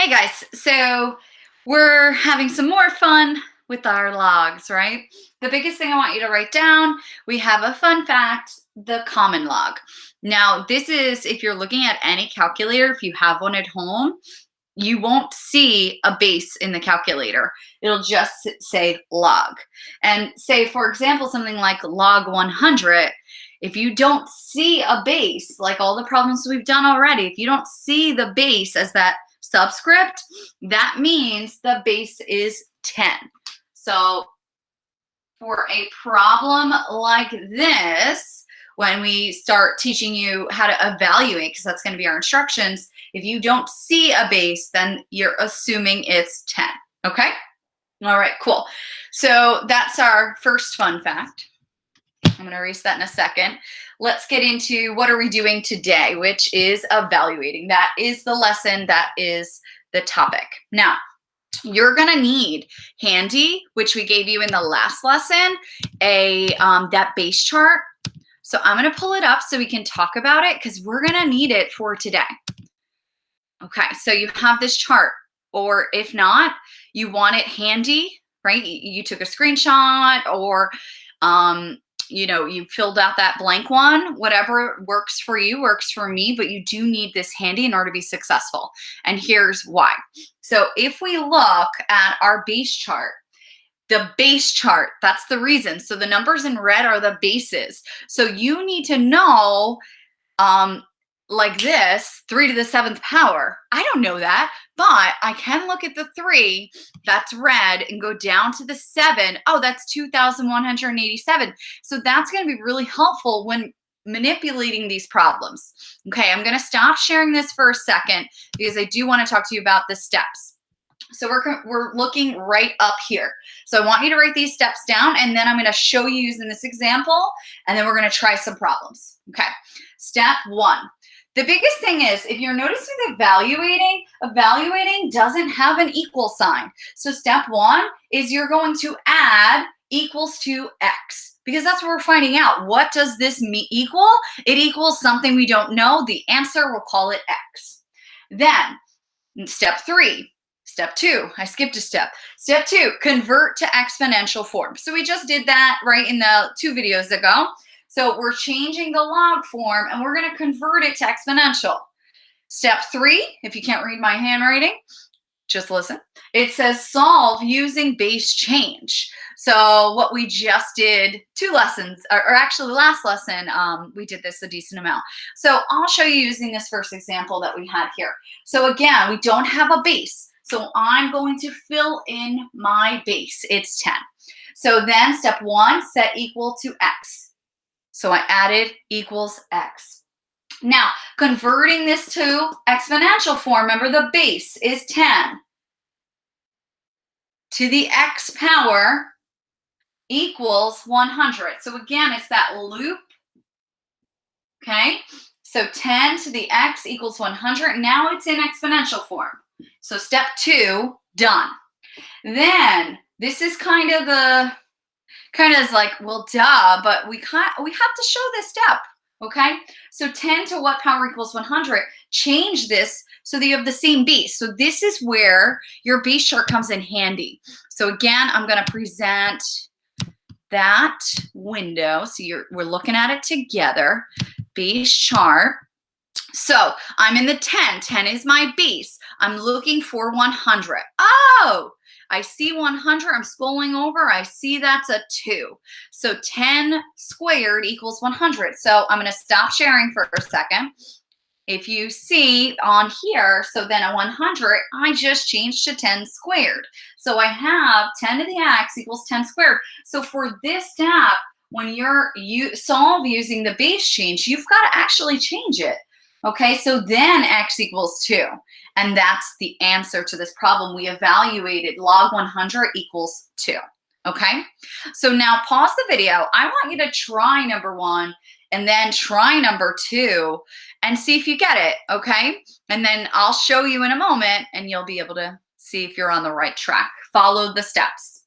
Hey guys, so we're having some more fun with our logs, right? The biggest thing I want you to write down, we have a fun fact, the common log. Now, this is if you're looking at any calculator, if you have one at home, you won't see a base in the calculator. It'll just say log. And say, for example, something like log 100, if you don't see a base, like all the problems we've done already, if you don't see the base as that subscript, that means the base is 10. So for a problem like this, when we start teaching you how to evaluate, because that's going to be our instructions, if you don't see a base, then you're assuming it's 10. Okay? All right, cool. So that's our first fun fact. I'm going to erase that in a second. Let's get into what are we doing today, which is evaluating. That is the lesson. That is the topic. Now, you're going to need handy, which we gave you in the last lesson, that base chart. So I'm going to pull it up so we can talk about it because we're going to need it for today. Okay, so you have this chart, or if not, you want it handy, right? You took a screenshot, or you filled out that blank one. Whatever works for you works for me, but you do need this handy in order to be successful. And here's why. So if we look at our base chart, the base chart, that's the reason. So the numbers in red are the bases. So you need to know, like this, 3 to the 7th power. I don't know that, but I can look at the 3, that's red, and go down to the 7. Oh, that's 2,187. So that's going to be really helpful when manipulating these problems. Okay, I'm going to stop sharing this for a second because I do want to talk to you about the steps. So we're looking right up here. So I want you to write these steps down, and then I'm going to show you using this example, and then we're going to try some problems. Okay, step 1. The biggest thing is, if you're noticing evaluating doesn't have an equal sign. So step 1 is you're going to add equals to X, because that's what we're finding out. What does this equal? It equals something we don't know. The answer, we'll call it X. Then step 3. Step 2, I skipped a step. Step 2, convert to exponential form. So we just did that right in the 2 videos ago. So we're changing the log form and we're going to convert it to exponential. Step 3, if you can't read my handwriting, just listen. It says solve using base change. So what we just did 2 lessons, or actually the last lesson, we did this a decent amount. So I'll show you using this first example that we had here. So again, we don't have a base. So I'm going to fill in my base. It's 10. So then step 1, set equal to X. So I added equals X. Now, converting this to exponential form, remember the base is 10 to the X power equals 100. So again, it's that loop, okay? So 10 to the X equals 100. Now it's in exponential form. So step 2, done. Then this is kind of like, well, duh, but we have to show this step, okay? So 10 to what power equals 100? Change this so that you have the same base. So this is where your base chart comes in handy. So again, I'm going to present that window. So we're looking at it together. Base chart. So I'm in the 10. 10 is my base. I'm looking for 100. Oh, I see 100. I'm scrolling over. I see that's a 2. So 10 squared equals 100. So I'm going to stop sharing for a second. If you see on here, so then a 100, I just changed to 10 squared. So I have 10 to the X equals 10 squared. So for this step, when you solve using the base change, you've got to actually change it. Okay, so then X equals 2. And that's the answer to this problem. We evaluated log 100 equals 2. Okay, so now pause the video. I want you to try number 1 and then try number 2 and see if you get it, okay? And then I'll show you in a moment and you'll be able to see if you're on the right track. Follow the steps.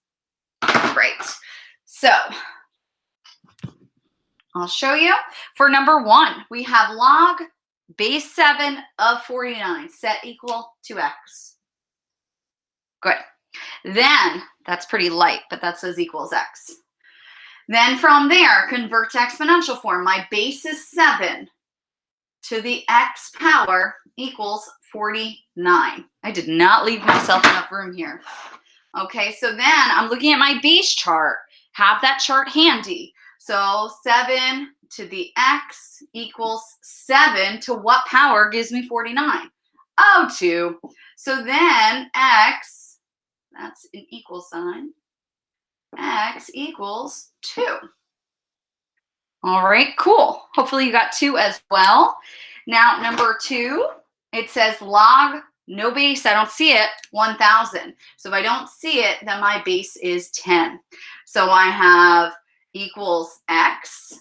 Great. So I'll show you. For number 1, we have log base 7 of 49, set equal to X. Good. Then, that's pretty light, but that says equals x. Then from there, convert to exponential form. My base is 7 to the x power equals 49. I did not leave myself enough room here. Okay, so then I'm looking at my base chart. Have that chart handy. So 7 to the x equals 7 to what power gives me 49? Oh, 2. So then x, that's an equal sign, x equals 2. All right, cool. Hopefully you got 2 as well. Now, number 2, it says log, no base, I don't see it, 1,000. So if I don't see it, then my base is 10. So I have equals x,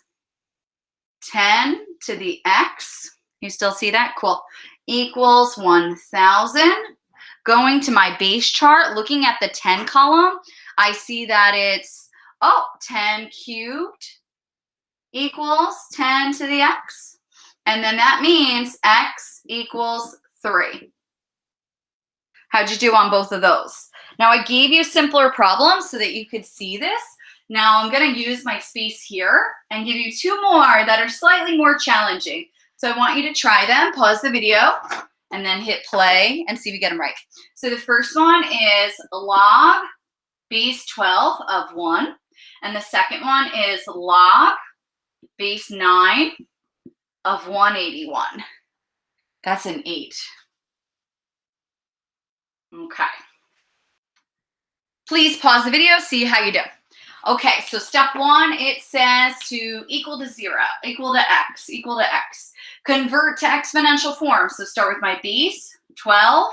10 to the x. You still see that? Cool. Equals 1,000. Going to my base chart, looking at the 10 column, I see that it's, 10 cubed equals 10 to the x. And then that means x equals 3. How'd you do on both of those? Now I gave you simpler problems so that you could see this. Now I'm going to use my space here and give you 2 more that are slightly more challenging. So I want you to try them, pause the video, and then hit play and see if you get them right. So the first one is log base 12 of 1. And the second one is log base 9 of 181. That's an 8. Okay. Please pause the video, see how you do. Okay, so step 1, it says to equal to 0, equal to x. Convert to exponential form. So start with my base, 12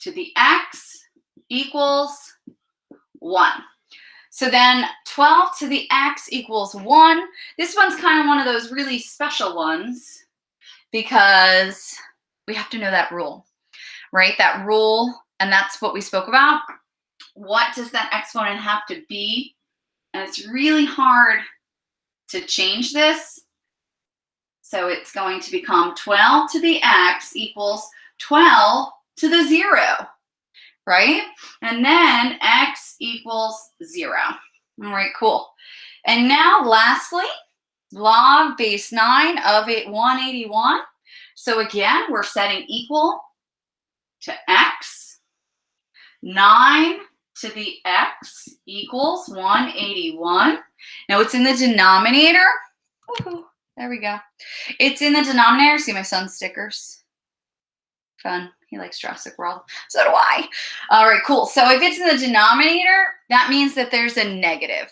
to the x equals 1. So then 12 to the x equals 1. This one's kind of one of those really special ones because we have to know that rule, right? That rule, and that's what we spoke about. What does that exponent have to be? And it's really hard to change this. So it's going to become 12 to the x equals 12 to the 0. Right? And then x equals 0. All right, cool. And now lastly, log base 9 of 181. So again, we're setting equal to x. 9 to the x equals 181. Now it's in the denominator. Woohoo, there we go. It's in the denominator. See my son's stickers? Fun. He likes Jurassic World. So do I. All right, cool. So if it's in the denominator, that means that there's a negative.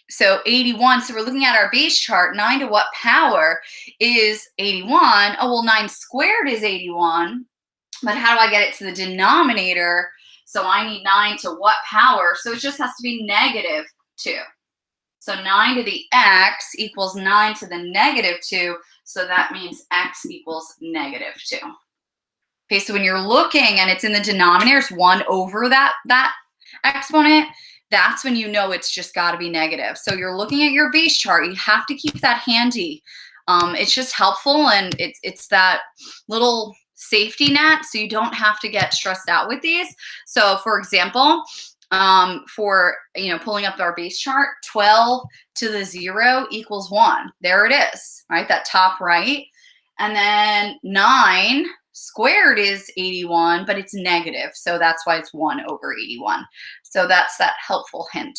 So 81, so we're looking at our base chart. 9 to what power is 81? Oh, well, 9 squared is 81. But how do I get it to the denominator? So I need 9 to what power? So it just has to be negative 2. So 9 to the x equals 9 to the negative 2. So that means x equals negative 2. Okay, so when you're looking and it's in the denominator, it's 1 over that exponent, that's when you know it's just got to be negative. So you're looking at your base chart. You have to keep that handy. It's just helpful, and it's that little safety net so you don't have to get stressed out with these. So for example, for pulling up our base chart, 12 to the 0 equals 1. There it is, right? That top right. And then 9 squared is 81, but it's negative. So that's why it's 1 over 81. So that's that helpful hint.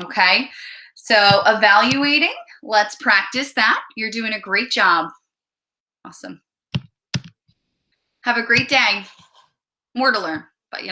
Okay. So evaluating, let's practice that. You're doing a great job. Awesome. Have a great day. More to learn, but